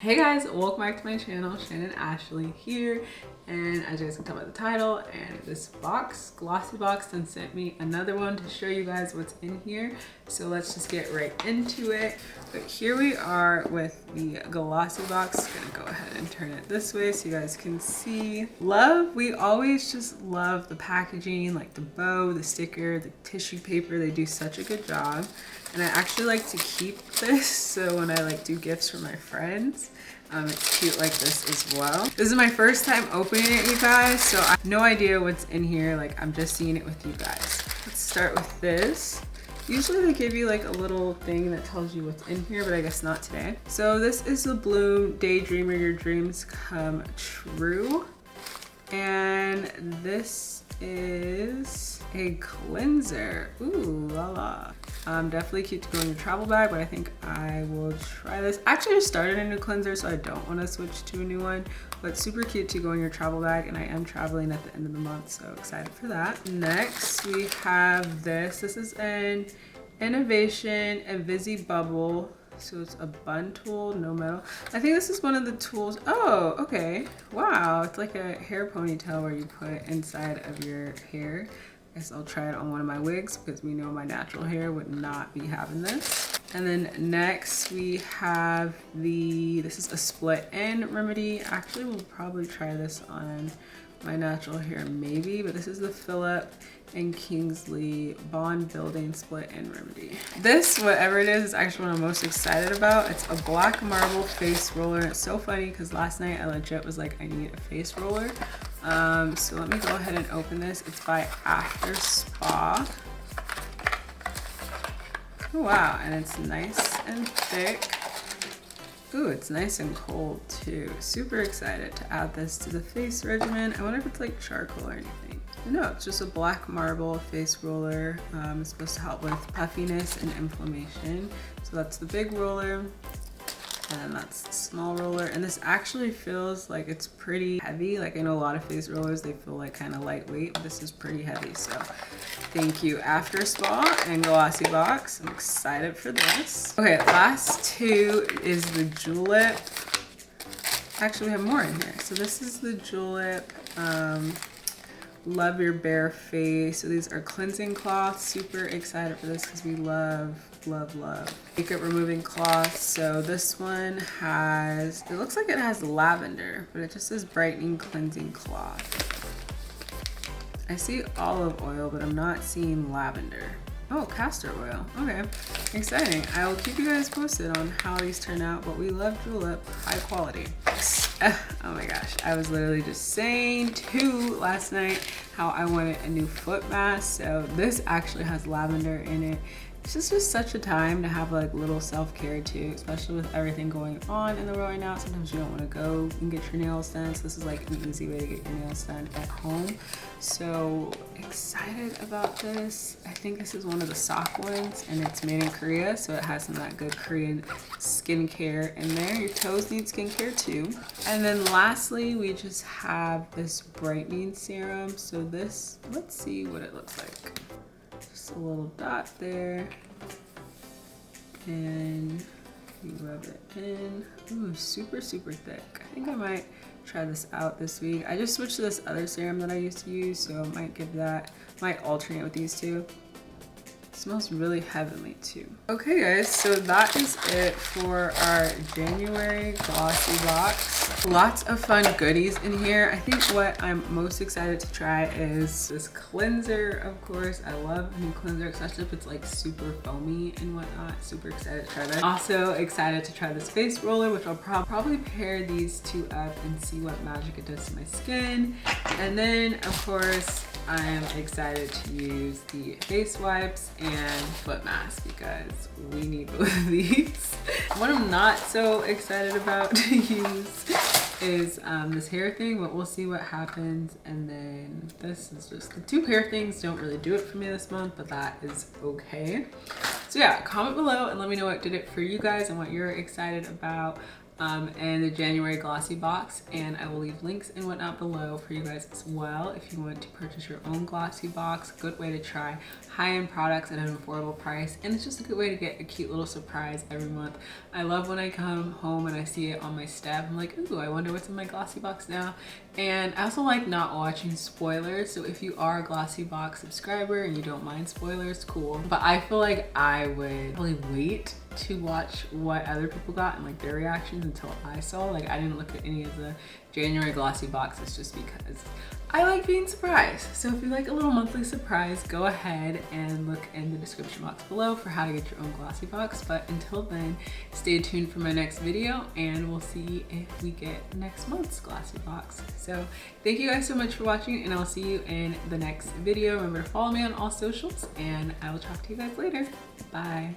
Hey guys, welcome back to my channel. Shannon Ashley here, and as you guys can tell by the title and this box, Glossybox then sent me another one to show you guys what's in here. So let's just get right into it. But here we are with the Glossybox. Gonna go ahead and turn it this way so you guys can see. We always just love the packaging, like the bow, the sticker, the tissue paper. They do such a good job. And I actually like to keep this, so when I do gifts for my friends, it's cute like this as well. This is my first time opening it, you guys, so I have no idea what's in here. I'm just seeing it with you guys. Let's start with this. Usually they give you a little thing that tells you what's in here, but I guess not today. So this is the Bloom Daydreamer, Your Dreams Come True. And this is a cleanser. Ooh la la. Definitely cute to go in your travel bag, but I think I will try this. Actually, I just started a new cleanser, so I don't want to switch to a new one, but super cute to go in your travel bag, and I am traveling at the end of the month, so excited for that. Next, we have this. This is an Innovation Invisi Bubble. So it's a bun tool, no metal. I think this is one of the tools. Oh, okay. Wow, it's like a hair ponytail where you put inside of your hair. I guess I'll try it on one of my wigs because we know my natural hair would not be having this. And then next we have this is a split end remedy. Actually, we'll probably try this on my natural hair maybe, but this is the Phillip and Kingsley Bond Building Split End Remedy. This, whatever it is actually what I'm most excited about. It's a black marble face roller. It's so funny because last night I legit was like, I need a face roller. So let me go ahead and open this. It's by After Spa. Oh, wow, and it's nice and thick. Ooh, it's nice and cold too. Super excited to add this to the face regimen. I wonder if it's like charcoal or anything. No, it's just a black marble face roller. It's supposed to help with puffiness and inflammation. So that's the big roller. And then that's the small roller. And this actually feels like it's pretty heavy. I know a lot of face rollers, they feel kind of lightweight, but this is pretty heavy. So thank you, After Spa and Glossybox. I'm excited for this. Okay, last two is the Julep. Actually, we have more in here. So this is the Julep Love Your Bare Face. So these are cleansing cloths. Super excited for this because we love makeup removing cloths. So this one has, it looks like it has lavender, but it just says brightening cleansing cloth. I see olive oil, but I'm not seeing lavender. Oh, castor oil. Okay, exciting. I will keep you guys posted on how these turn out, but we love Julep, high quality. Oh my gosh, I was literally just saying last night how I wanted a new foot mask. So this actually has lavender in it. It's just such a time to have little self-care too, especially with everything going on in the world right now. Sometimes you don't want to go and get your nails done, so this is an easy way to get your nails done at home. So excited about this. I think this is one of the sock ones, and it's made in Korea, so it has some of that good Korean skincare in there. Your toes need skincare too. And then lastly, we just have this brightening serum. So this, let's see what it looks like. Just a little dot there, and you rub it in. Ooh, super thick. I think I might try this out this week. I just switched to this other serum that I used to use, so I might alternate with these two. It smells really heavenly too. Okay guys, so that is it for our January Glossybox. Lots of fun goodies in here. I think what I'm most excited to try is this cleanser, of course. I love a new cleanser, especially if it's super foamy and whatnot. Super excited to try that. Also excited to try this face roller, which I'll probably pair these two up and see what magic it does to my skin. And then of course, I am excited to use the face wipes and foot mask because we need both of these. What I'm not so excited about to use is this hair thing, but we'll see what happens. And then this is just the two hair things don't really do it for me this month, but that is okay. So yeah, comment below and let me know what did it for you guys and what you're excited about. and the January glossy box, and I will leave links and whatnot below for you guys as well if you want to purchase your own glossy box. Good way to try high-end products at an affordable price, and it's just a good way to get a cute little surprise every month. I love when I come home and I see it on my step. I'm like, ooh, I wonder what's in my glossy box now. And I also like not watching spoilers, so if you are a glossy box subscriber and you don't mind spoilers, cool. But I feel like I would probably wait to watch what other people got and like their reactions until I saw. Like, I didn't look at any of the January glossy boxes just because I like being surprised. So if you like a little monthly surprise, go ahead and look in the description box below for how to get your own glossy box. But until then, stay tuned for my next video and we'll see if we get next month's glossy box. So thank you guys so much for watching, and I'll see you in the next video. Remember to follow me on all socials, and I will talk to you guys later. Bye.